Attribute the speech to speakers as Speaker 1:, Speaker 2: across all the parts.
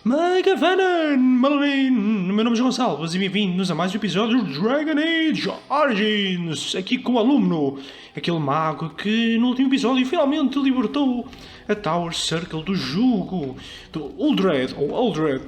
Speaker 1: Microfone, meu nome é Gonçalo e bem-vindos a mais um episódio de Dragon Age Origins, aqui com o aluno, aquele mago que no último episódio finalmente libertou a Tower Circle do jugo, do Uldred, ou Uldred.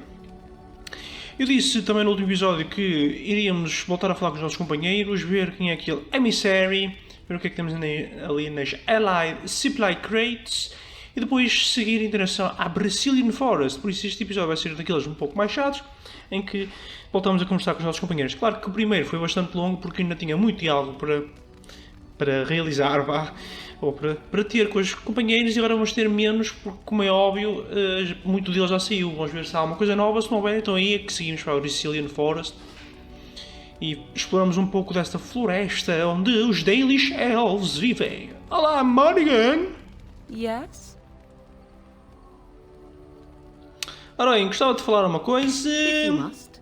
Speaker 1: Eu disse também no último episódio que iríamos voltar a falar com os nossos companheiros, ver quem é aquele emissary, ver o que é que temos ali nas Allied Supply Crates, e depois seguir em direção à Brazilian Forest. Por isso este episódio vai ser daqueles um pouco mais chatos, em que voltamos a conversar com os nossos companheiros. Claro que o primeiro foi bastante longo, porque ainda tinha muito diálogo para realizar, ou para ter com os companheiros, e agora vamos ter menos, porque como é óbvio, muito deles já saiu. Vamos ver se há uma coisa nova, se não houver, então aí é que seguimos para a Brazilian Forest. E exploramos um pouco desta floresta, onde os Dalish Elves vivem. Olá, Morrigan!
Speaker 2: Yes?
Speaker 1: Ora bem, gostava de falar uma coisa.
Speaker 2: If you must.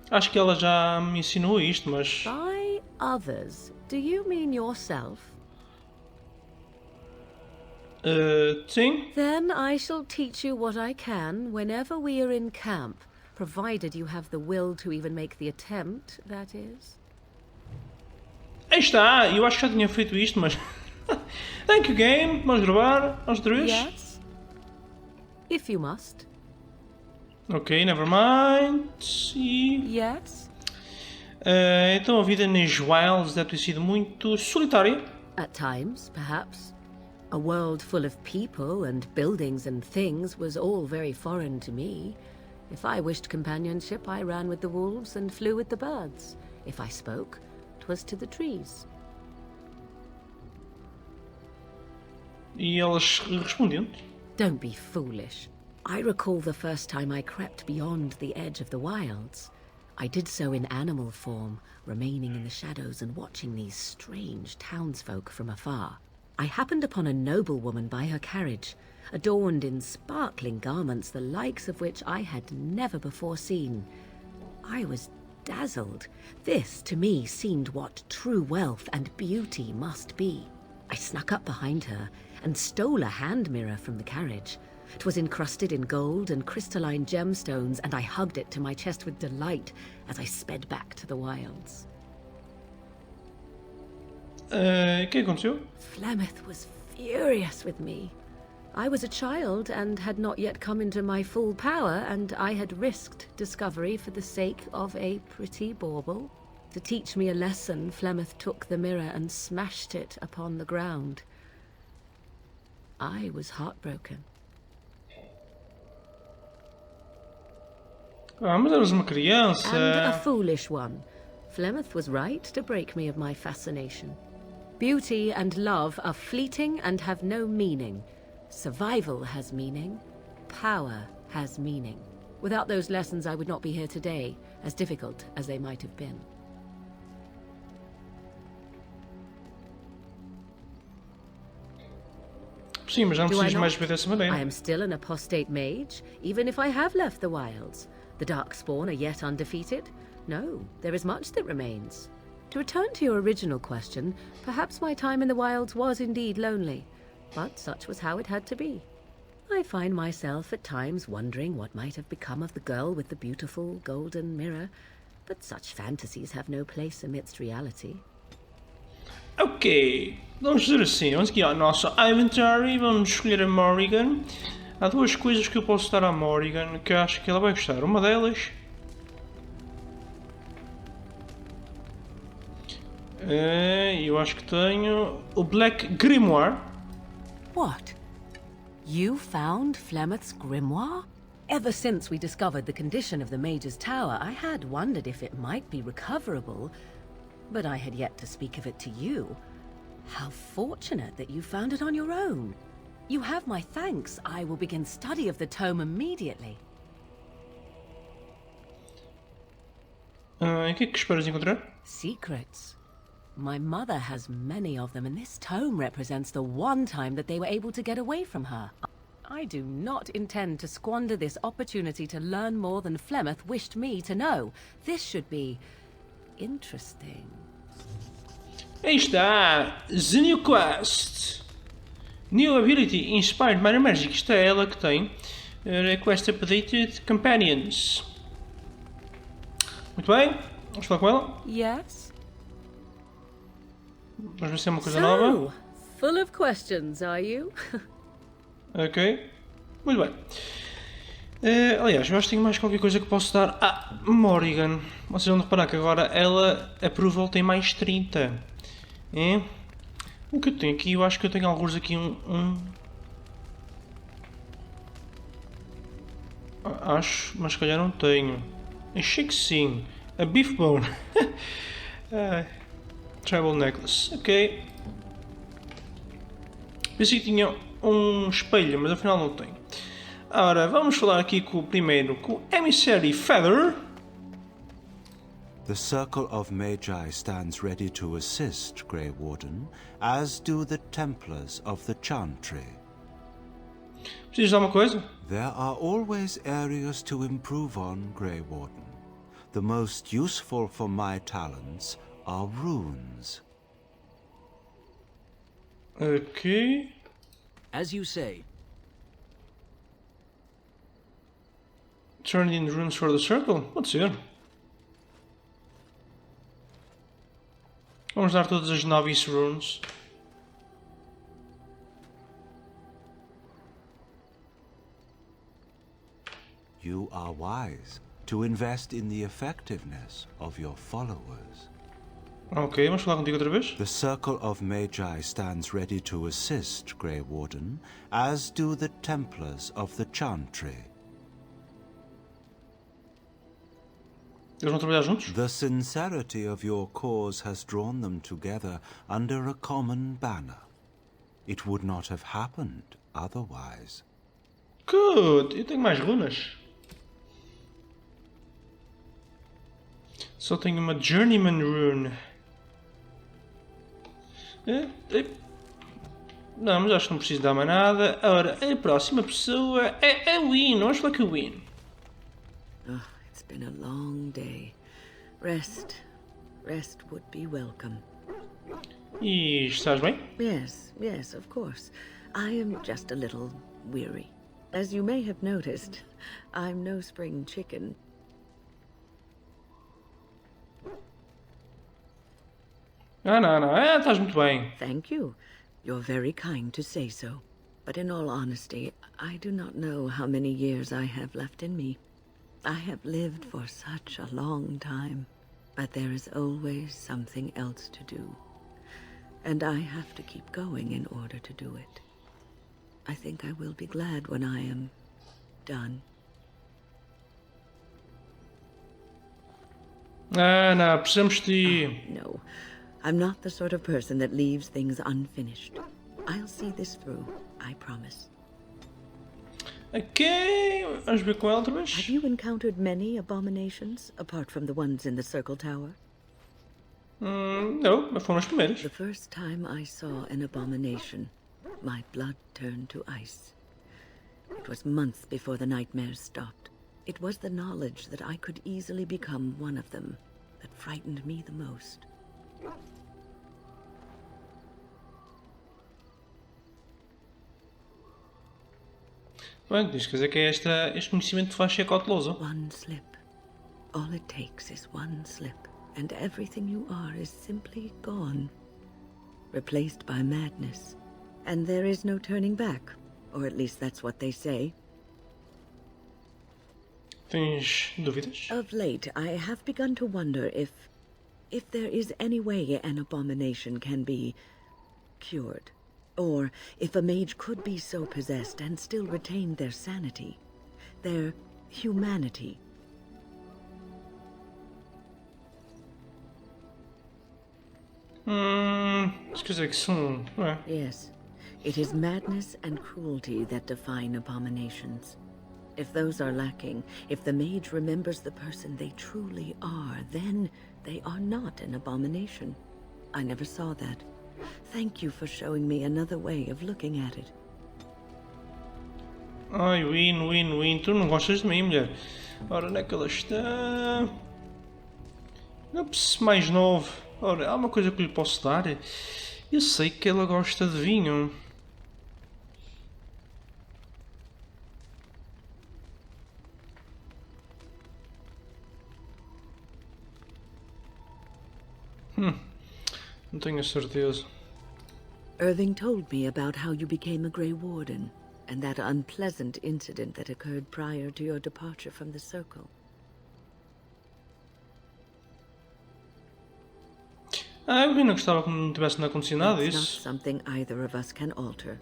Speaker 1: Acho que ela já me ensinou isto, mas...
Speaker 2: By others, do you mean yourself?
Speaker 1: Sim?
Speaker 2: Then I shall teach you what I can whenever we are in camp, provided you have the will to even make the attempt, that is.
Speaker 1: Aí está, eu acho que já tinha feito isto, mas... Thank you, game. Vamos gravar, aos três.
Speaker 2: Yes? If you must.
Speaker 1: Ok, never mind. E...
Speaker 2: Yes?
Speaker 1: Então a vida nas Wilds deve ter sido muito solitária.
Speaker 2: At times, perhaps. A world full of people and buildings and things was all very foreign to me. If I wished companionship, I ran with the wolves and flew with the birds. If I spoke, 'twas to the trees.
Speaker 1: E elas respondiam.
Speaker 2: Don't be foolish. I recall the first time I crept beyond the edge of the wilds. I did so in animal form, remaining in the shadows and watching these strange townsfolk from afar. I happened upon a noblewoman by her carriage, adorned in sparkling garments the likes of which I had never before seen. I was dazzled. This, to me, seemed what true wealth and beauty must be. I snuck up behind her and stole a hand mirror from the carriage. 'Twas encrusted in gold and crystalline gemstones, and I hugged it to my chest with delight as I sped back to the wilds.
Speaker 1: O que aconteceu?
Speaker 2: Flemeth was furious with me. I was a child and had not yet come into my full power, and I had risked discovery for the sake of a pretty bauble. To teach me a lesson, Flemeth took the mirror and smashed it upon the ground. I was heartbroken.
Speaker 1: Mas eras uma criança.
Speaker 2: And a foolish one. Flemeth was right to break me of my fascination. Beauty and love are fleeting and have no meaning. Survival has meaning. Power has meaning. Without those lessons, I would not be here today, as difficult as they might have been.
Speaker 1: Sim, mas já não
Speaker 2: Do I
Speaker 1: precisas mais
Speaker 2: not?
Speaker 1: ver dessa maneira.
Speaker 2: I am still an apostate mage, even if I have left the wilds. The Darkspawn are yet undefeated. No, there is much that remains. To return to your original question, perhaps my time in the wilds was indeed lonely, but such was how it had to be. I find myself at times wondering what might have become of the girl with the beautiful golden mirror, but such fantasies have no place amidst reality.
Speaker 1: Ok, vamos dizer assim, vamos aqui ao nosso inventory, vamos escolher a Morrigan. Há duas coisas que eu posso dar à Morrigan que eu acho que ela vai gostar. Uma delas... eu acho que tenho o Black Grimoire.
Speaker 2: What? You found Flemeth's grimoire? Ever since we discovered the condition of the Mage's Tower, I had wondered if it might be recoverable, but I had yet to speak of it to you. How fortunate that you found it on your own. You have my thanks. I will begin study of the tome immediately.
Speaker 1: E o que é que esperas encontrar?
Speaker 2: Secrets. My mother has many of them, and this tome represents the one time that they were able to get away from her. I do not intend to squander this opportunity to learn more than Flemeth wished me to know. This should be interesting.
Speaker 1: Aí está, The New Quest. New Ability Inspired Minor Magic. Isto é ela que tem. Request Updated Companions. Muito bem. Vamos falar com ela.
Speaker 2: Yes?
Speaker 1: Vamos ver se é uma coisa nova.
Speaker 2: Full of questions, are you?
Speaker 1: Ok. Muito bem. Aliás, eu acho que tenho mais qualquer coisa que posso dar a Morrigan. Vocês vão reparar que agora ela, approval, tem mais 30. O que eu tenho aqui, eu acho que eu tenho alguns aqui Acho, mas se calhar não tenho. Achei que sim. A Beef Bone. Tribal Necklace. Ok. Pensei que tinha um espelho, mas afinal não tem. Ora, vamos falar aqui com o primeiro, com o Emissary Feather.
Speaker 3: The Circle of Magi stands ready to assist, Grey Warden, as do the Templars of the Chantry.
Speaker 1: Precisas de alguma coisa?
Speaker 3: There are always areas to improve on, Grey Warden. The most useful for my talents are runes.
Speaker 1: Ok.
Speaker 4: As you say.
Speaker 1: Turn in runes for the circle? Pode ser. Vamos dar todas as novice runes.
Speaker 3: You are wise to invest in the effectiveness of your followers.
Speaker 1: Ok, vamos falar contigo outra vez.
Speaker 3: The Circle of Magi stands ready to assist, Grey Warden, as do the Templars of the Chantry.
Speaker 1: Eles vão trabalhar juntos?
Speaker 3: The sincerity of your cause has drawn them together under a common banner. It would not have happened otherwise.
Speaker 1: Good! Eu tenho mais runas. Só tenho uma Journeyman Rune. Não, mas acho que não preciso dar mais nada. Ora, a próxima pessoa é a Win. Vamos falar com a Win.
Speaker 2: It's been a long day. Rest would be welcome.
Speaker 1: E estás bem?
Speaker 2: Yes, of course. I am just a little weary. As you may have noticed, I'm no spring chicken.
Speaker 1: Não. Estás muito bem.
Speaker 2: Thank you. You're very kind to say so. But in all honesty, I do not know how many years I have left in me. I have lived for such a long time, but there is always something else to do. And I have to keep going in order to do it. I think I will be glad when I am done.
Speaker 1: Não, precisamos de...
Speaker 2: No, I'm not the sort of person that leaves things unfinished. I'll see this through, I promise.
Speaker 1: Ok, vamos ver com ela outra vez.
Speaker 2: Have you encountered many abominations, apart from the ones in the Circle Tower?
Speaker 1: Não, mas foram as primeiras.
Speaker 2: The first time I saw an abomination, my blood turned to ice. It was months before the nightmares stopped. It was the knowledge that I could easily become one of them that frightened me the most.
Speaker 1: Bem, diz quer dizer que este conhecimento te faz ser cauteloso.
Speaker 2: One slip. All it takes is one slip, and everything you are is simply gone. Replaced by madness. And there is no turning back, or at least that's what they say.
Speaker 1: Tens dúvidas?
Speaker 2: Of late, I have begun to wonder if there is any way an abomination can be cured. Or if a mage could be so possessed and still retain their sanity, their humanity.
Speaker 1: Quer dizer que são, não é?
Speaker 2: Yes, it is madness and cruelty that define abominations. If those are lacking, if the mage remembers the person they truly are, then they are not an abomination. I never saw that. Thank you for showing me another way of looking at it.
Speaker 1: Ai, Win, tu não gostas de mim, mulher. Ora, onde é que ela está? Ups, mais 9. Ora, há uma coisa que lhe posso dar. Eu sei que ela gosta de vinho. Não tenho a certeza.
Speaker 2: Irving told me about how you became a Grey Warden, and that unpleasant incident that occurred prior to your departure from the Circle.
Speaker 1: Eu não gostava que não tivesse acontecido nada
Speaker 2: It's not
Speaker 1: disso.
Speaker 2: something either of us can alter,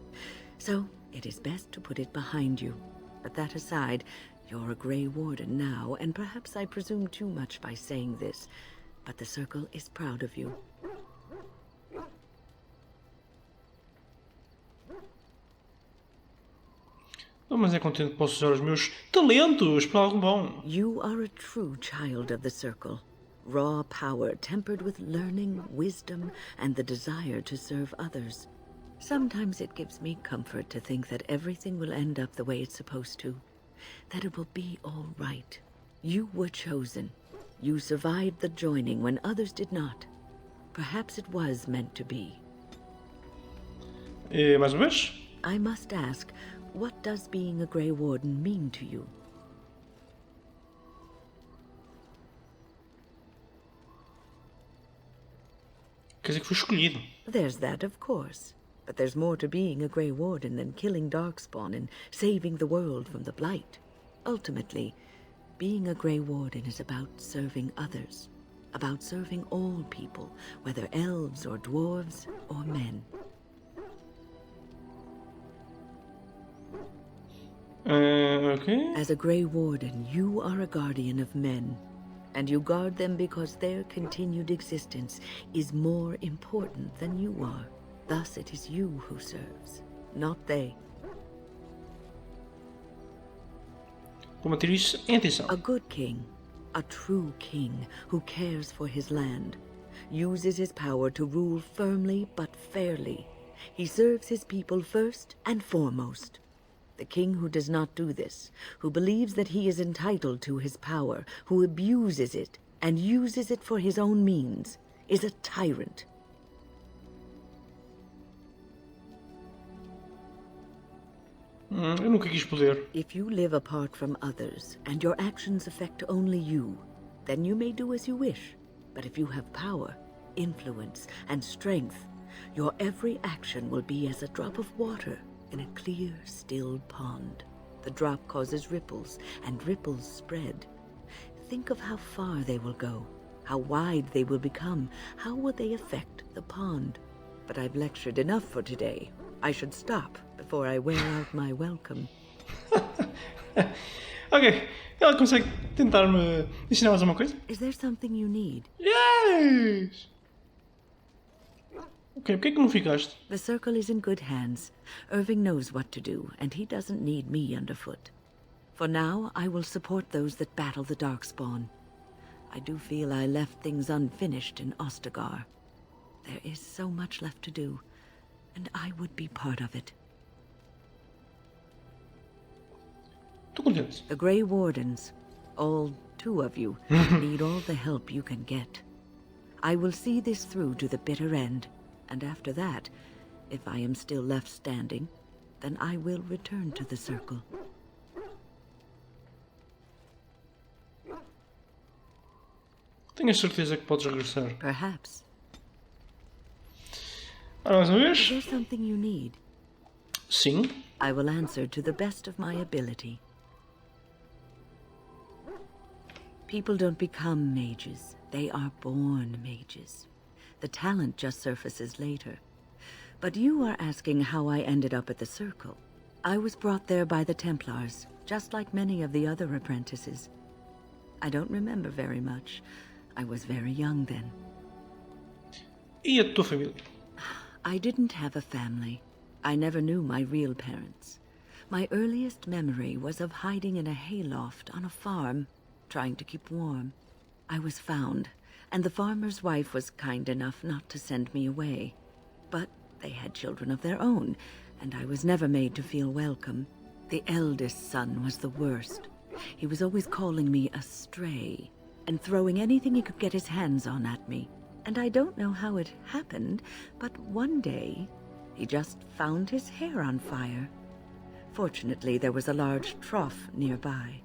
Speaker 2: so it is best to put it behind you. But that aside, you're a Grey Warden now, and perhaps I presume too much by saying this, but the Circle is proud of you.
Speaker 1: Mas é contente que posso usar os meus talentos para algo bom.
Speaker 2: You are a true child of the Circle. Raw power tempered with learning, wisdom, and the desire to serve others. Sometimes it gives me comfort to think that everything will end up the way it's supposed to. That it will be all right. You were chosen. You survived the joining when others did not. Perhaps it was meant to be.
Speaker 1: E mais uma vez?
Speaker 2: I must ask, what does being a Grey Warden mean to you?
Speaker 1: Quer dizer que fui escolhido.
Speaker 2: There's that, of course. But there's more to being a Grey Warden than killing Darkspawn and saving the world from the Blight. Ultimately, being a Grey Warden is about serving others. About serving all people, whether elves or dwarves or men.
Speaker 1: Ok.
Speaker 2: As a Grey Warden, you are a guardian of men. And you guard them because their continued existence is more important than you are. Thus it is you who serves, not they.
Speaker 1: Vou manter isso em atenção.
Speaker 2: A good king, a true king who cares for his land, uses his power to rule firmly but fairly. He serves his people first and foremost. The king who does not do this, who believes that he is entitled to his power, who abuses it and uses it for his own means, is a tyrant.
Speaker 1: Eu nunca quis poder.
Speaker 2: If you live apart from others, and your actions affect only you, then you may do as you wish. But if you have power, influence, and strength, your every action will be as a drop of water in a clear, still pond. The drop causes ripples, and ripples spread. Think of how far they will go, how wide they will become, how will they affect the pond. But I've lectured enough for today. I should stop before I wear out my welcome.
Speaker 1: Ok. Ela consegue tentar me ensinar mais uma coisa?
Speaker 2: Is there something you need?
Speaker 1: Yes! Ok, porque é que não ficaste?
Speaker 2: The Circle is in good hands. Irving knows what to do, and he doesn't need me underfoot. For now, I will support those that battle the Darkspawn. I do feel I left things unfinished in Ostagar. There is so much left to do, and I would be part of it.
Speaker 1: Estou contente.
Speaker 2: The Grey Wardens, all 2 of you, need all the help you can get. I will see this through to the bitter end, and after that, if I am still left standing, then I will return to the Circle.
Speaker 1: Tenho a certeza que podes regressar.
Speaker 2: Perhaps.
Speaker 1: Ora, mais uma
Speaker 2: Is
Speaker 1: vez?
Speaker 2: there something you need?
Speaker 1: Sim.
Speaker 2: I will answer to the best of my ability. People don't become mages. They are born mages. The talent just surfaces later. But you are asking how I ended up at the Circle. I was brought there by the Templars, just like many of the other apprentices. I don't remember very much. I was very young then.
Speaker 1: E a tua família?
Speaker 2: I didn't have a family. I never knew my real parents. My earliest memory was of hiding in a hayloft on a farm, trying to keep warm. I was found, and the farmer's wife was kind enough not to send me away. But they had children of their own, and I was never made to feel welcome. The eldest son was the worst. He was always calling me a stray, and throwing anything he could get his hands on at me. And I don't know how it happened, but one day, he just found his hair on fire. Fortunately, there was a large trough nearby.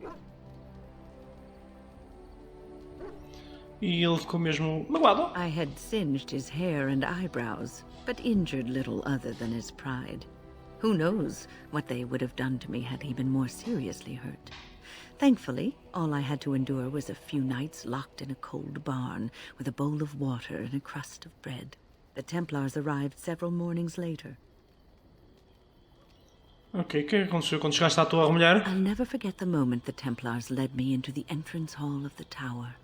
Speaker 1: E ele ficou mesmo magoado.
Speaker 2: I had singed his hair and eyebrows, but injured little other than his pride. Who knows what they would have done to me had he been more seriously hurt. Thankfully, all I had to endure was a few nights locked in a cold barn with a bowl of water and a crust of bread. The Templars arrived several mornings later.
Speaker 1: Ok, o que é que aconteceu quando chegaste à tua mulher?
Speaker 2: I'll never forget the moment the Templars led me into the entrance hall of the tower.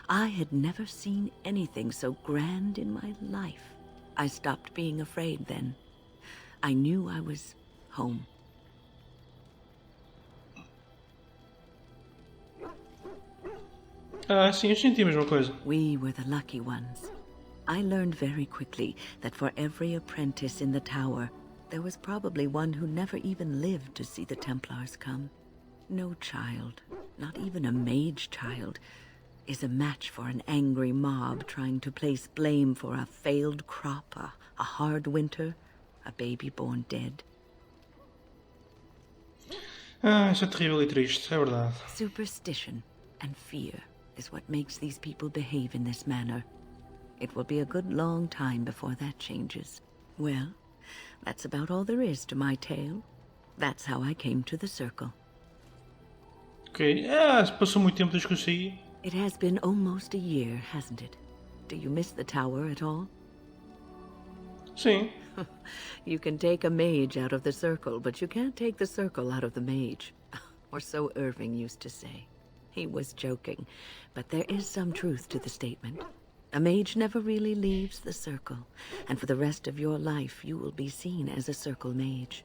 Speaker 2: I had never seen anything so grand in my life. I stopped being afraid then. I knew I was home.
Speaker 1: Ah, sim, eu senti a mesma coisa.
Speaker 2: We were the lucky ones. I learned very quickly that for every apprentice in the tower, there was probably one who never even lived to see the Templars come. No child, not even a mage child, is a match for an angry mob trying to place blame for a failed crop, a hard winter, a baby born dead.
Speaker 1: Ah, isso é terrível e triste, é verdade.
Speaker 2: Superstition and fear is what makes these people behave in this manner. It will be a good long time before that changes. Well, that's about all there is to my tale. That's how I came to the Circle.
Speaker 1: Ok, passou muito tempo desde que eu saí.
Speaker 2: It has been almost a year, hasn't it? Do you miss the tower at all?
Speaker 1: Sim.
Speaker 2: You can take a mage out of the Circle, but you can't take the Circle out of the mage. Or so Irving used to say. He was joking, but there is some truth to the statement. A mage never really leaves the Circle, and for the rest of your life you will be seen as a Circle mage.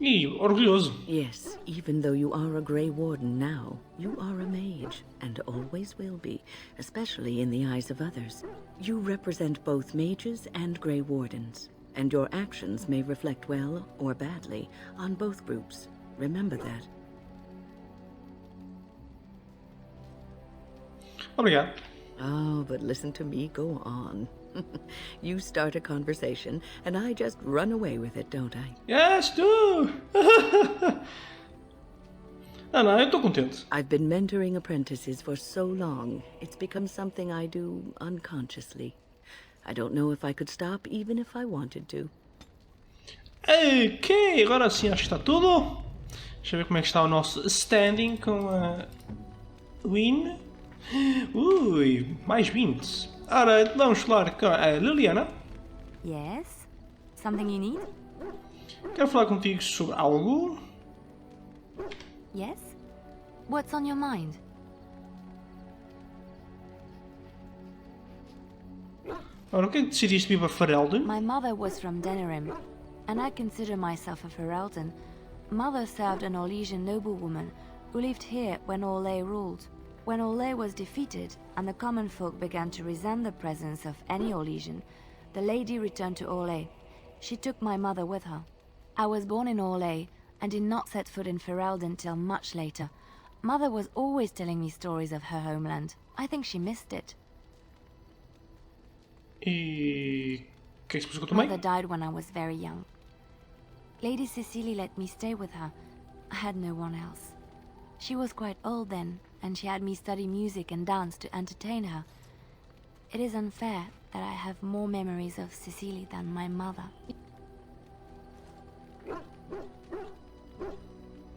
Speaker 1: E orgulhoso.
Speaker 2: Yes, even though you are a Grey Warden now, you are a mage, and always will be, especially in the eyes of others. You represent both mages and Grey Wardens, and your actions may reflect well or badly on both groups. Remember that.
Speaker 1: Obrigado.
Speaker 2: Oh, but listen to me go on. You start a conversation, and I just run away with it, don't I?
Speaker 1: Yes, do! Ah, não, eu estou contente.
Speaker 2: I've been mentoring apprentices for so long, it's become something I do unconsciously. I don't know if I could stop even if I wanted to.
Speaker 1: Ok, agora sim acho que está tudo. Deixa eu ver como é que está o nosso standing com a Win. Ui, mais 20. Ora, vamos falar com a Liliana.
Speaker 5: Yes? Something you need?
Speaker 1: Quero falar contigo sobre algo.
Speaker 5: Yes? What's on your mind?
Speaker 1: Ora, o que é que decidiste vir para Ferelden?
Speaker 5: My mother was from Denerim, and I consider myself a Ferelden. Mother served an Orlesian noblewoman who lived here when Orlais ruled. When Orlais was defeated and the common folk began to resent the presence of any Orlesian, the lady returned to Orlais. She took my mother with her. I was born in Orlais and did not set foot in Ferelden till much later. Mother was always telling me stories of her homeland. I think she missed it.
Speaker 1: E o que é que se passou com a tua mãe?
Speaker 5: Mother died when I was very young. Lady Cecily let me stay with her. I had no one else. She was quite old then, and she had me study music and dance to entertain her. It is unfair that I have more memories of Cecily than my mother.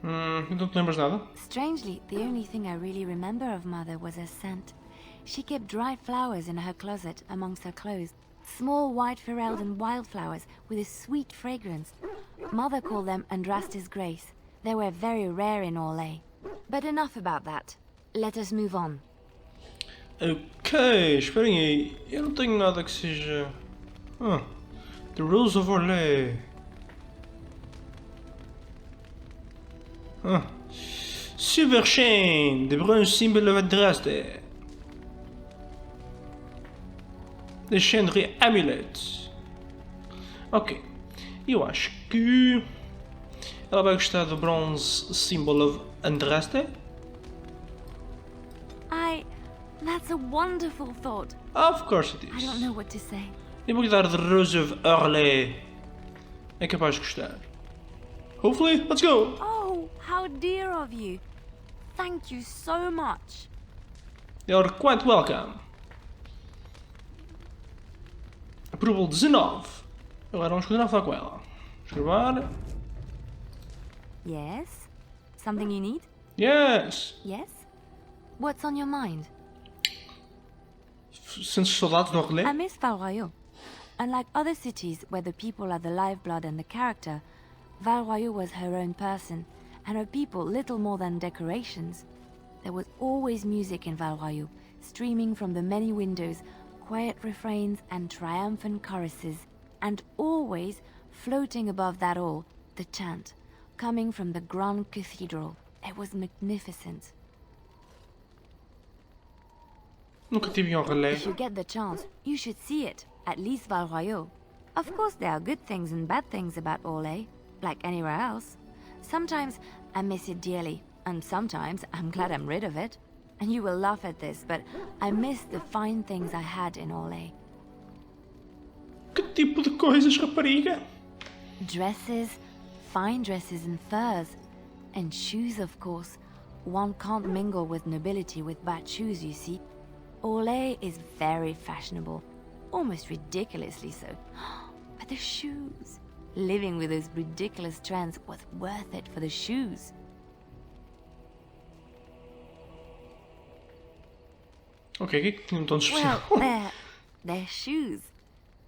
Speaker 1: Não te lembras nada?
Speaker 5: Strangely, the only thing I really remember of Mother was her scent. She kept dried flowers in her closet amongst her clothes. Small white Ferelden wildflowers with a sweet fragrance. Mother called them Andrastis Grace. They were very rare in Orlais. But enough about that. Let us move on.
Speaker 1: Ok, esperem aí. Eu não tenho nada que seja... The Rules of Orlais. Silver Chain, the bronze symbol of Andraste. The Chandri Amulet. Ok, eu acho que ela vai gostar do bronze symbol of Andraste.
Speaker 5: That's a wonderful thought.
Speaker 1: Of course it is.
Speaker 5: I don't know what to say.
Speaker 1: Eu vou lhe dar The Rose of Orlais. É capaz de gostar. Hopefully, let's go!
Speaker 5: Oh, how dear of you. Thank you so much.
Speaker 1: You're quite welcome. Approval 19. Agora vamos continuar a falar com ela. Escrever.
Speaker 5: Yes? Something you need?
Speaker 1: Yes.
Speaker 5: Yes? What's on your mind?
Speaker 1: Sentes saudades do relé?
Speaker 5: I miss Valroyo. Unlike other cities where the people are the lifeblood and the character, Valroyo was her own person, and her people little more than decorations. There was always music in Valroyo, streaming from the many windows, quiet refrains and triumphant choruses, and always, floating above that all, the chant, coming from the Grand Cathedral. It was magnificent.
Speaker 1: Nunca tive um relé.
Speaker 5: If you get the chance, you should see it, at least Valroyo. Of course there are good things and bad things about Orlais, like anywhere else. Sometimes I miss it dearly, and sometimes I'm glad I'm rid of it. And you will laugh at this, but I miss the fine things I had in Orlais.
Speaker 1: Que tipo de coisas, rapariga?
Speaker 5: Dresses, fine dresses and furs, and shoes, of course. One can't mingle with nobility with bad shoes, you see. Orlais is very fashionable, almost ridiculously so. But the shoes, living with those ridiculous trends was worth it for the shoes.
Speaker 1: Ok, o que é que tinham tão de
Speaker 5: Well,
Speaker 1: especial?
Speaker 5: they're shoes.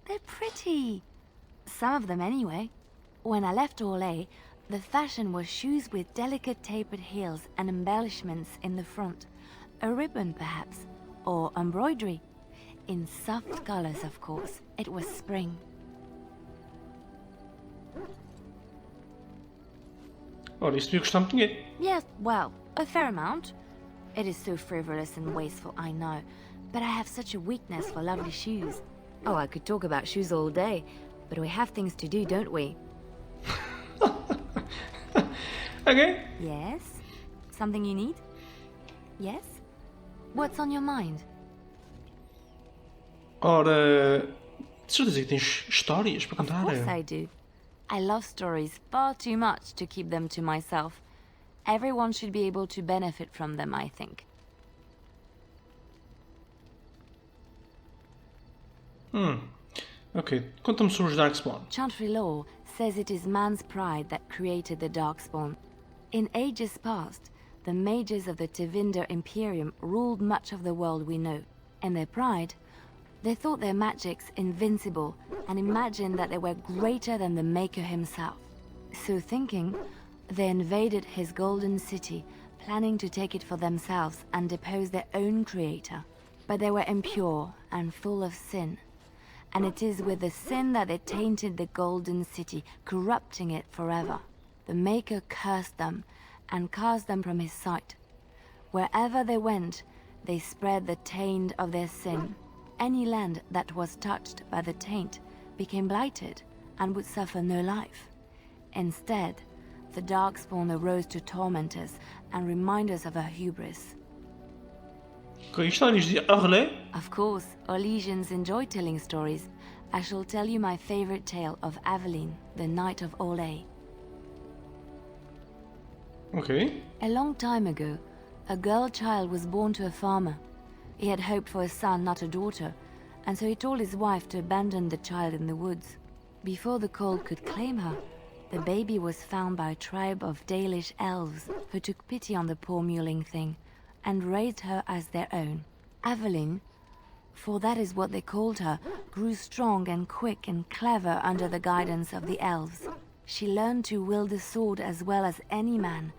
Speaker 5: They're pretty. Some of them anyway. When I left Orlais, the fashion was shoes with delicate tapered heels and embellishments in the front. A ribbon, perhaps, or embroidery. In soft colors, of course. It was spring.
Speaker 1: Ora, isso devia custar muito dinheiro.
Speaker 5: Yes, well, a fair amount. It is so frivolous and wasteful, I know, but I have such a weakness for lovely shoes. Oh, I could talk about shoes all day, but we have things to do, don't we?
Speaker 1: Ok.
Speaker 5: Yes? Something you need? Yes? What's on your mind?
Speaker 1: Ora, de certeza que tens histórias para
Speaker 5: Of
Speaker 1: contar?
Speaker 5: course I do. I love stories far too much to keep them to myself. Everyone should be able to benefit from them, I think.
Speaker 1: Ok, conta-me sobre os Darkspawn.
Speaker 5: Chantry law says it is man's pride that created the Darkspawn. In ages past, the mages of the Tevinder Imperium ruled much of the world we know. In their pride, they thought their magics invincible and imagined that they were greater than the Maker himself. So thinking, they invaded his golden city, planning to take it for themselves and depose their own creator. But they were impure and full of sin. And it is with the sin that they tainted the golden city, corrupting it forever. The Maker cursed them and cast them from his sight. Wherever they went, they spread the taint of their sin. Any land that was touched by the taint became blighted and would suffer no life. Instead, the Darkspawn arose to torment us and remind us of our hubris.
Speaker 1: Ok, histórias de Orlais?
Speaker 5: Of course, Orlesians enjoy telling stories. I shall tell you my favorite tale of Aveline, the Knight of Orlais.
Speaker 1: Ok.
Speaker 5: A long time ago, a girl child was born to a farmer. He had hoped for a son, not a daughter, and so he told his wife to abandon the child in the woods. Before the cold could claim her, the baby was found by a tribe of Dalish elves who took pity on the poor mewling thing and raised her as their own. Aveline, for that is what they called her, grew strong and quick and clever under the guidance of the elves. She learned to wield the sword as well as any man,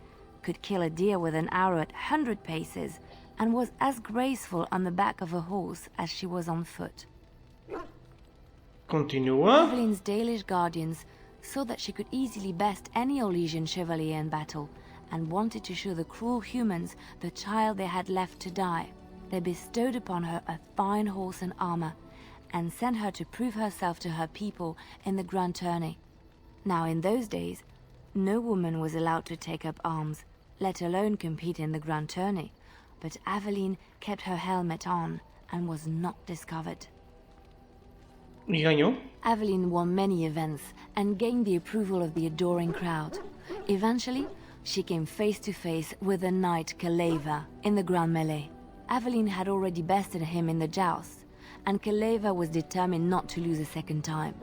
Speaker 5: could kill a deer with an arrow at 100 paces, and was as graceful on the back of a horse as she was on foot.
Speaker 1: Continua.
Speaker 5: Aveline's Dalish guardians saw that she could easily best any Orlesian chevalier in battle, and wanted to show the cruel humans the child they had left to die. They bestowed upon her a fine horse and armor, and sent her to prove herself to her people in the grand tourney. Now in those days, no woman was allowed to take up arms, let alone compete in the grand tourney, but Aveline kept her helmet on, and was not discovered.
Speaker 1: E ganhou?
Speaker 5: Aveline won many events and gained the approval of the adoring crowd. Eventually, she came face to face with the knight Kaleva in the Grand Melee. Aveline had already bested him in the joust, and Kaleva was determined not to lose a second time.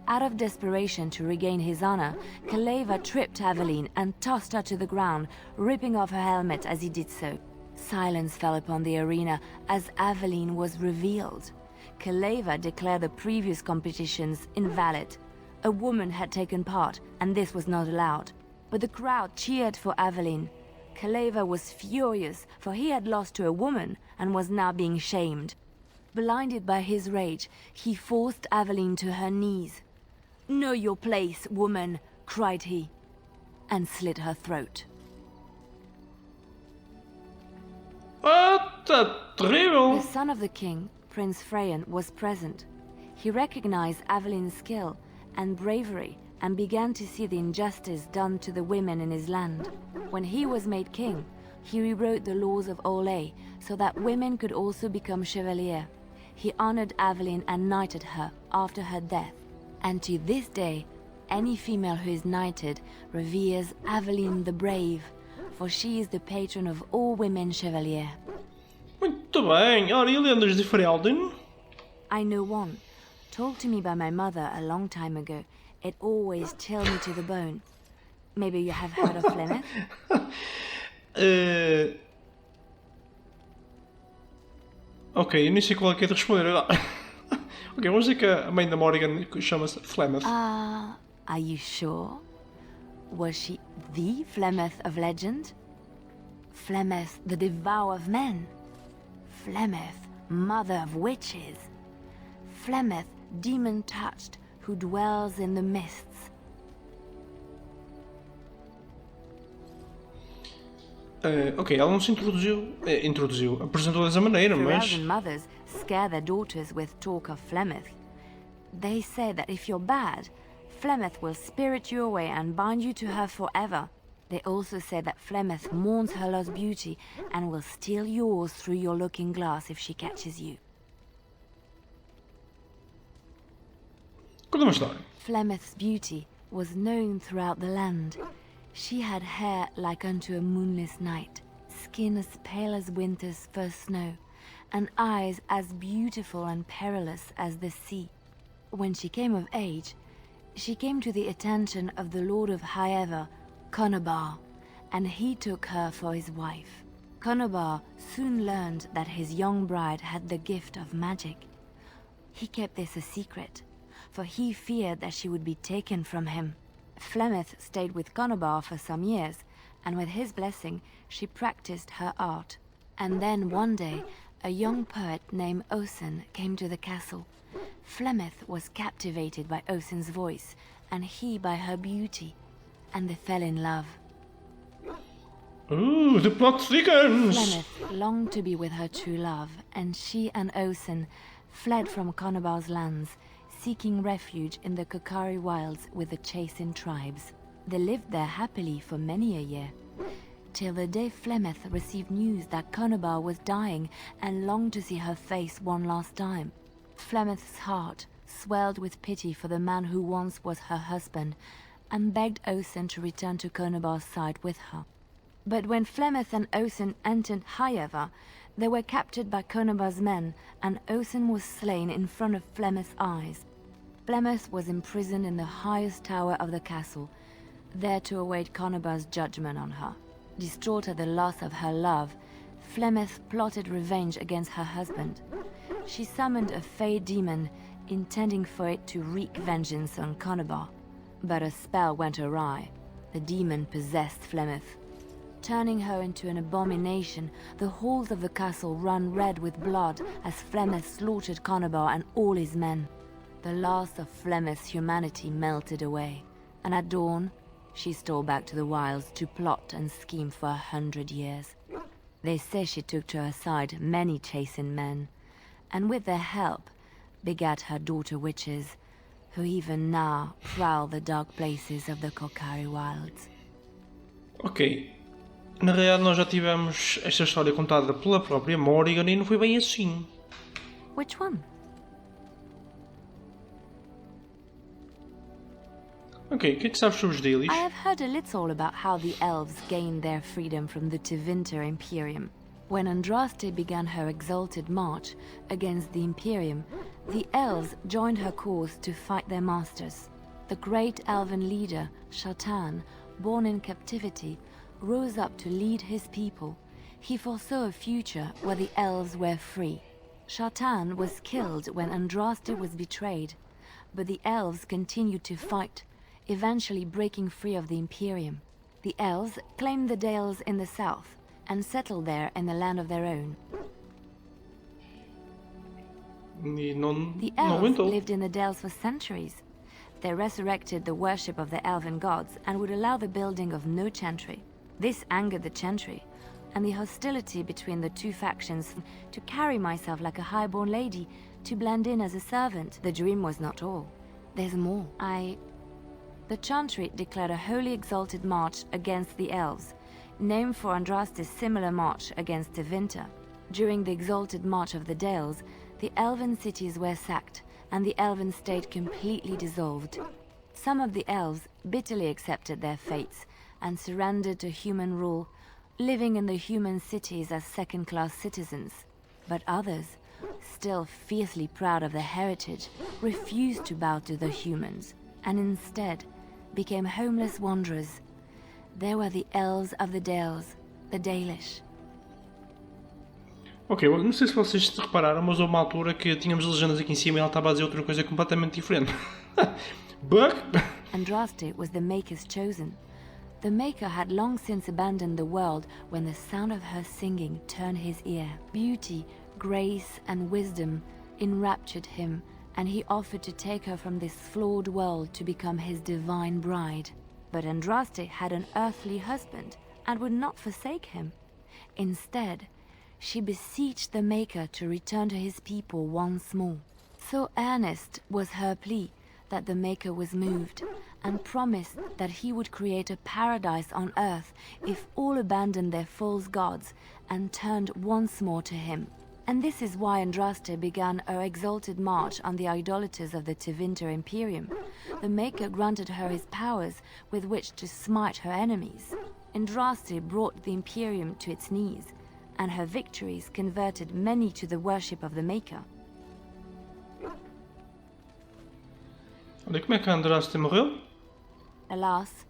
Speaker 5: Out of desperation to regain his honor, Kaleva tripped Aveline and tossed her to the ground, ripping off her helmet as he did so. Silence fell upon the arena as Aveline was revealed. Kaleva declared the previous competitions invalid. A woman had taken part, and this was not allowed. But the crowd cheered for Aveline. Kaleva was furious, for he had lost to a woman and was now being shamed. Blinded by his rage, he forced Aveline to her knees. "Know your place, woman," cried he, and slit her throat.
Speaker 1: What? Terrível!
Speaker 5: The son of the king, Prince Freyan, was present. He recognized Aveline's skill and bravery and began to see the injustice done to the women in his land. When he was made king, he rewrote the laws of Olay so that women could also become chevalier. He honored Aveline and knighted her after her death. And to this day, any female who is knighted reveres Aveline the Brave, for she is the patron of all women chevalier.
Speaker 1: Muito bem. Ora, e lendas de Ferelden?
Speaker 5: I know one, told to me by my mother a long time ago. It always chilled me to the bone. Maybe you have heard of Flemeth?
Speaker 1: Ok, eu nem sei qual é que é de responder agora. Ok, vamos dizer que a mãe da Morrigan chama-se Flemeth.
Speaker 5: Are you sure? Was she the Flemeth of legend? Flemeth, the devourer of men? Flemeth, mother of witches? Flemeth, demon-touched, who dwells in the mists?
Speaker 1: Ok, ela não se introduziu, apresentou dessa maneira, mas...
Speaker 5: Ferelden mothers scare their daughters with talk of Flemeth. They say that if you're bad, Flemeth will spirit you away and bind you to her forever. They also say that Flemeth mourns her lost beauty and will steal yours through your looking glass if she catches you.
Speaker 1: Conta uma história.
Speaker 5: Flemeth's beauty was known throughout the land. She had hair like unto a moonless night, skin as pale as winter's first snow, and eyes as beautiful and perilous as the sea. When she came of age, she came to the attention of the Lord of Highever, Conobar, and he took her for his wife. Conobar soon learned that his young bride had the gift of magic. He kept this a secret, for he feared that she would be taken from him. Flemeth stayed with Conobar for some years, and with his blessing, she practiced her art. And then one day, a young poet named Osen came to the castle. Flemeth was captivated by Osen's voice, and he by her beauty, and they fell in love.
Speaker 1: Ooh, the plot thickens!
Speaker 5: Flemeth longed to be with her true love, and she and Osen fled from Conobar's lands, seeking refuge in the Kokari wilds with the Chasen tribes. They lived there happily for many a year, till the day Flemeth received news that Conobar was dying and longed to see her face one last time. Flemeth's heart swelled with pity for the man who once was her husband, and begged Osen to return to Conobar's side with her. But when Flemeth and Osen entered Highever, they were captured by Conobar's men, and Osen was slain in front of Flemeth's eyes. Flemeth was imprisoned in the highest tower of the castle, there to await Conobar's judgment on her. Distraught at the loss of her love, Flemeth plotted revenge against her husband. She summoned a fey demon, intending for it to wreak vengeance on Conobar. But a spell went awry. The demon possessed Flemeth. Turning her into an abomination, the halls of the castle ran red with blood as Flemeth slaughtered Conobar and all his men. The last of Flemeth's humanity melted away, and at dawn, she stole back to the wilds to plot and scheme for 100 years. They say she took to her side many Chasen men, and with their help, begat her daughter witches, who even now prowl the dark places of the Kokari wilds.
Speaker 1: Ok. Na realidade nós já tivemos esta história contada pela própria Morrigan e não foi bem assim.
Speaker 5: Which one?
Speaker 1: Ok, o que é que sabes sobre os dailies?
Speaker 5: I have heard a little about how the elves gained their freedom from the Tevinter Imperium. When Andraste began her exalted march against the Imperium, the elves joined her cause to fight their masters. The great elven leader, Shatan, born in captivity, rose up to lead his people. He foresaw a future where the elves were free. Shatan was killed when Andraste was betrayed, but the elves continued to fight, eventually breaking free of the Imperium. The elves claimed the Dales in the south and settled there in a land of their own.
Speaker 1: E não
Speaker 5: The elves
Speaker 1: aguentou.
Speaker 5: lived in the Dales for centuries. They resurrected the worship of the elven gods and would allow the building of no chantry. This angered the chantry, and the hostility between the two factions to carry myself like a highborn lady, to blend in as a servant. The dream was not all. There's more. The chantry declared a wholly exalted march against the elves, named for Andraste's similar march against Tevinter. During the exalted march of the Dales, the elven cities were sacked, and the elven state completely dissolved. Some of the elves bitterly accepted their fates and surrendered to human rule, living in the human cities as second-class citizens. But others, still fiercely proud of their heritage, refused to bow to the humans, and instead became homeless wanderers. There were the elves of the Dales, the Dalish.
Speaker 1: Ok, eu não sei se vocês se repararam, mas houve uma altura que tínhamos legendas aqui em cima e ela estava a dizer outra coisa completamente diferente. But...
Speaker 5: Andraste was the Maker's chosen. The Maker had long since abandoned the world when the sound of her singing turned his ear. Beauty, grace, and wisdom enraptured him, and he offered to take her from this flawed world to become his divine bride. But Andraste had an earthly husband and would not forsake him. Instead, she beseeched the Maker to return to his people once more. So earnest was her plea that the Maker was moved, and promised that he would create a paradise on earth if all abandoned their false gods and turned once more to him. And this is why Andraste began her exalted march on the idolaters of the Tevinter Imperium. The Maker granted her his powers with which to smite her enemies. Andraste brought the Imperium to its knees, and her victories converted many to the worship of the Maker.
Speaker 1: Olha, como é que a Andraste morreu?
Speaker 5: Alas,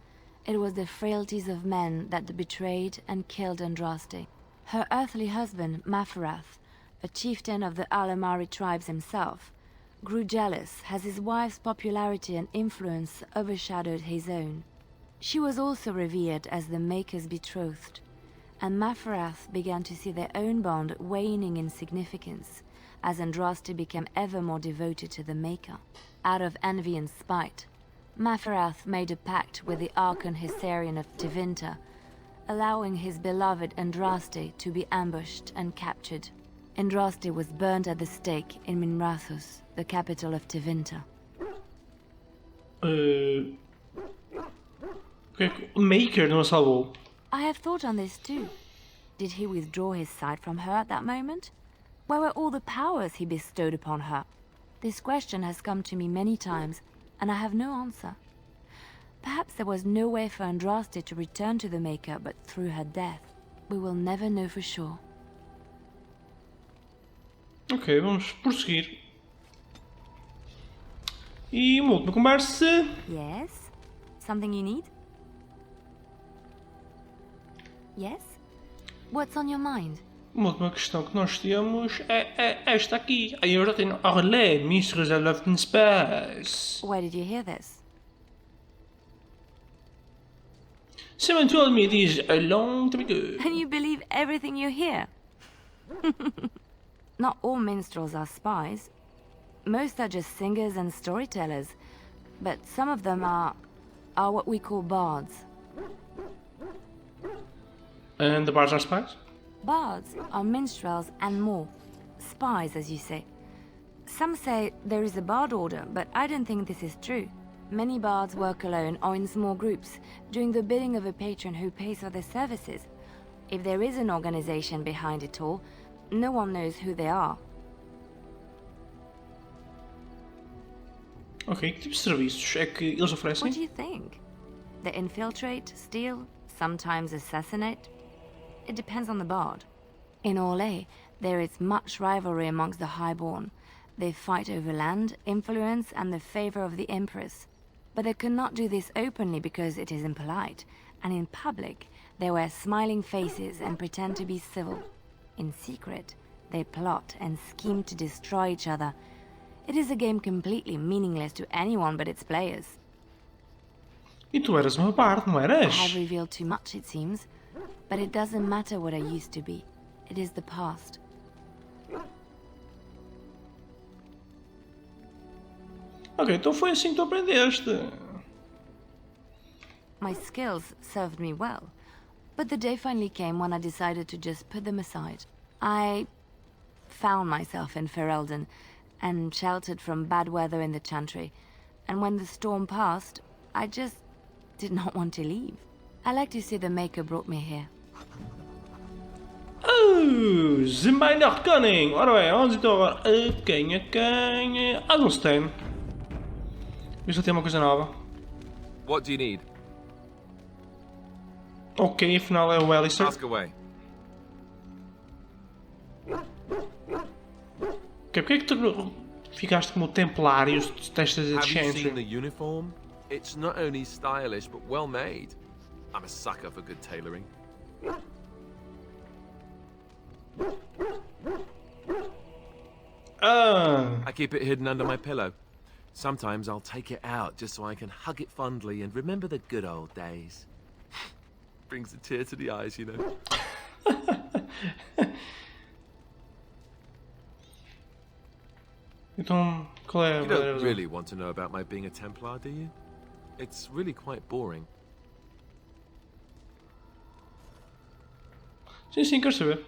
Speaker 5: it was the frailties of men that betrayed and killed Andraste. Her earthly husband, Maferath, a chieftain of the Alamari tribes himself, grew jealous as his wife's popularity and influence overshadowed his own. She was also revered as the Maker's betrothed, and Maferath began to see their own bond waning in significance as Andraste became ever more devoted to the Maker. Out of envy and spite, Maferath made a pact with the Archon Hysarian of Tevinter, allowing his beloved Andraste to be ambushed and captured. Andraste was burned at the stake in Minrathous, the capital of Tevinter.
Speaker 1: O Maker não a salvou.
Speaker 5: I have thought on this too. Did he withdraw his sight from her at that moment? Where were all the powers he bestowed upon her? This question has come to me many times, and I have no answer. Perhaps there was no way for Andraste to return to the Maker but through her death. We will never know for sure.
Speaker 1: Ok, vamos prosseguir. E uma última conversa.
Speaker 5: Yes? Something you need? Yes? What's on your mind?
Speaker 1: Uma última questão que nós temos é esta aqui. A eu já tenho Orlé, Mistress of Left in Space.
Speaker 5: Where did you hear this?
Speaker 1: Someone told me this a long time ago.
Speaker 5: And you believe everything you hear? Not all minstrels are spies. Most are just singers and storytellers. But some of them are what we call bards.
Speaker 1: And the bars are spies?
Speaker 5: Bards are minstrels and more. Spies, as you say. Some say there is a bard order, but I don't think this is true. Many bards work alone or in small groups, doing the bidding of a patron who pays for their services. If there is an organization behind it all, no one knows who they are.
Speaker 1: Ok, que tipo de serviços é que eles oferecem?
Speaker 5: What do you think? They infiltrate, steal, sometimes assassinate. It depends on the bard. In Orlais, there is much rivalry amongst the Highborn. They fight over land, influence, and the favor of the Empress. But they cannot do this openly because it is impolite, and in public, they wear smiling faces and pretend to be civil. In secret, they plot and scheme to destroy each other. It is a game completely meaningless to anyone but its players.
Speaker 1: E tu eras uma parte, não
Speaker 5: I
Speaker 1: eras?
Speaker 5: have revealed too much, it seems, but it doesn't matter what I used to be. It is the past.
Speaker 1: Ok, então foi assim que tu aprendeste.
Speaker 5: My skills served me well, but the day finally came when I decided to just put them aside. I found myself in Ferelden and sheltered from bad weather in the Chantry, and when the storm passed, I just did not want to leave. I like to say the Maker brought me here.
Speaker 1: Oh, the Minor Cunning! Ora bem, vamos então agora a quem? Adelstein. Isto tem uma coisa nova.
Speaker 6: What do you need?
Speaker 1: Ok, afinal é o Alistair.
Speaker 6: Ask away.
Speaker 1: Ok, porque é que tu ficaste como templário destas
Speaker 6: Have you seen
Speaker 1: Chantry?
Speaker 6: the uniform? It's not only stylish, but well made. I'm a sucker for good tailoring.
Speaker 1: Ah,
Speaker 6: I keep it hidden under my pillow. Sometimes I'll take it out just so I can hug it fondly and remember the good old days. Brings a tear to the eyes, you know.
Speaker 1: então qual é a
Speaker 6: You
Speaker 1: verdadeira
Speaker 6: don't
Speaker 1: razão?
Speaker 6: really want to know about my being a Templar, do you? It's really quite boring.
Speaker 1: Sim, sim, quero saber.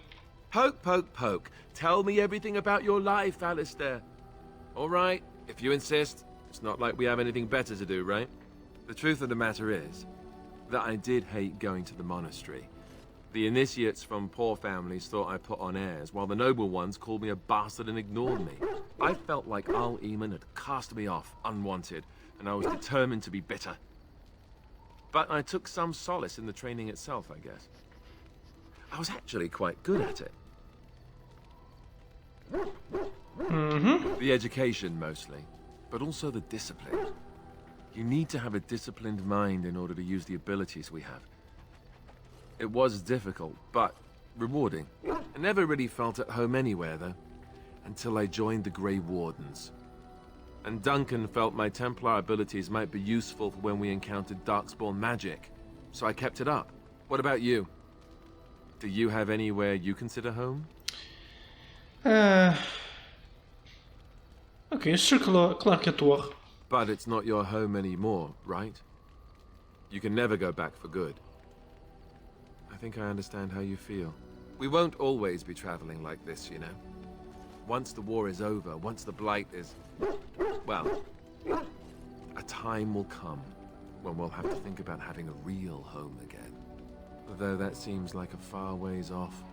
Speaker 6: Poke, poke, poke. Tell me everything about your life, Alistair. All right, if you insist. It's not like we have anything better to do, right? The truth of the matter is that I did hate going to the monastery. The initiates from poor families thought I put on airs, while the noble ones called me a bastard and ignored me. I felt like Al Eamon had cast me off, unwanted, and I was determined to be bitter. But I took some solace in the training itself, I guess. I was actually quite good at it. The education, mostly, but also the discipline. You need to have a disciplined mind in order to use the abilities we have. It was difficult, but rewarding. I never really felt at home anywhere, though, until I joined the Grey Wardens. And Duncan felt my Templar abilities might be useful for when we encountered Darkspawn magic, so I kept it up. What about you? Do you have anywhere you consider home?
Speaker 1: Ok, Circle, claro que é a torre.
Speaker 6: But it's not your home anymore, right? You can never go back for good. I think I understand how you feel. We won't always be traveling like this, you know. Once the war is over, once the Blight is... well, a time will come when we'll have to think about having a real home again. Though that seems like a far ways off.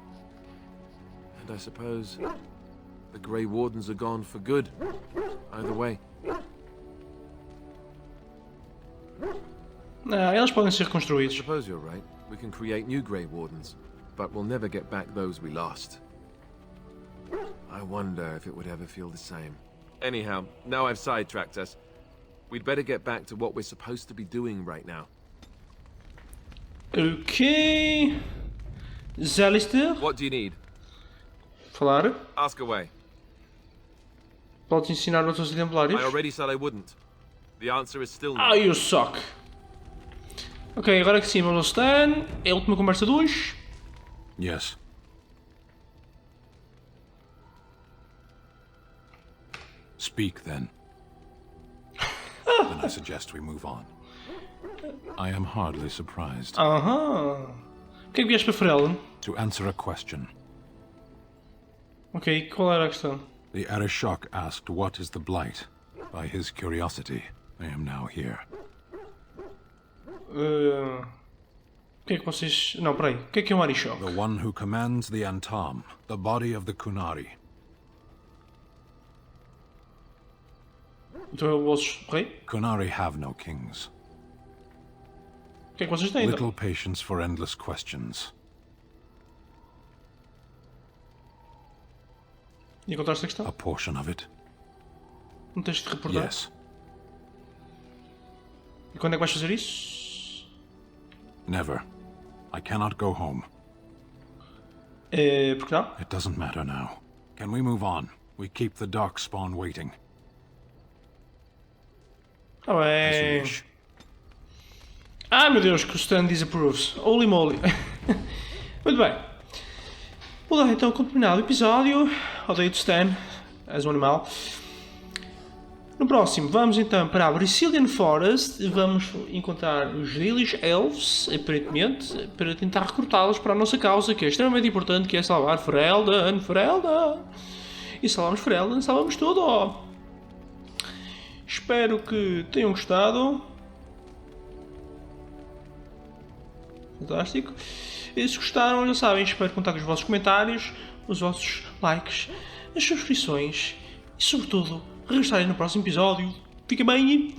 Speaker 6: And I suppose the Grey Wardens are gone for good. Either way.
Speaker 1: Elas podem ser
Speaker 6: I
Speaker 1: reconstruídos.
Speaker 6: suppose you're right. We can create new Grey Wardens, but we'll never get back those we lost. I wonder if it would ever feel the same. Anyhow, now I've sidetracked us. We'd better get back to what we're supposed to be doing right now.
Speaker 1: Ok. Alistair,
Speaker 6: What do you need?
Speaker 1: falar.
Speaker 6: Ask away.
Speaker 1: Podes ensinar outros templários?
Speaker 6: I already said I wouldn't. The answer is still no.
Speaker 1: Ah, you suck. Ok, agora que sim, vamos ao Stan. É a última conversa de hoje.
Speaker 7: Yes. Speak, then. Then I suggest we move on. I am hardly surprised.
Speaker 1: Aham. O que é que vieste para Ferelden?
Speaker 7: To answer a question,
Speaker 1: Ok, qual era a questão?
Speaker 7: the Arishok asked what is the Blight. By his curiosity, I am now here.
Speaker 1: O que é que vocês... Não, peraí. O que é um Arishok?
Speaker 7: The one who commands the Antam, the body of the Kunari.
Speaker 1: Então é o vosso rei?
Speaker 7: Kunari have no kings.
Speaker 1: O que é que vocês têm então?
Speaker 7: Little patience for endless questions.
Speaker 1: Encontraste a questão?
Speaker 7: A portion of it.
Speaker 1: Não tens de reportar?
Speaker 7: Yes.
Speaker 1: E quando é que vais fazer isso?
Speaker 7: Never. I cannot go home.
Speaker 1: Por que não?
Speaker 7: It doesn't matter now. Can we move on? We keep the Darkspawn waiting.
Speaker 1: Tá
Speaker 7: As you
Speaker 1: bem.
Speaker 7: wish.
Speaker 1: Ah, meu Deus, que o Stan disapproves. Holy moly. Muito bem. Vou dar então continuidade ao episódio. Odeio-te, Stan. És um animal. No próximo, vamos então para a Brisilian Forest. Vamos encontrar os Delish Elves, aparentemente, para tentar recrutá-los para a nossa causa, que é extremamente importante, que é salvar Ferelden. E salvamos Ferelden, salvamos tudo. Espero que tenham gostado. Fantástico. E se gostaram, já sabem, espero contar com os vossos comentários, os vossos likes, as subscrições e, sobretudo, regressarem no próximo episódio. Fiquem bem e...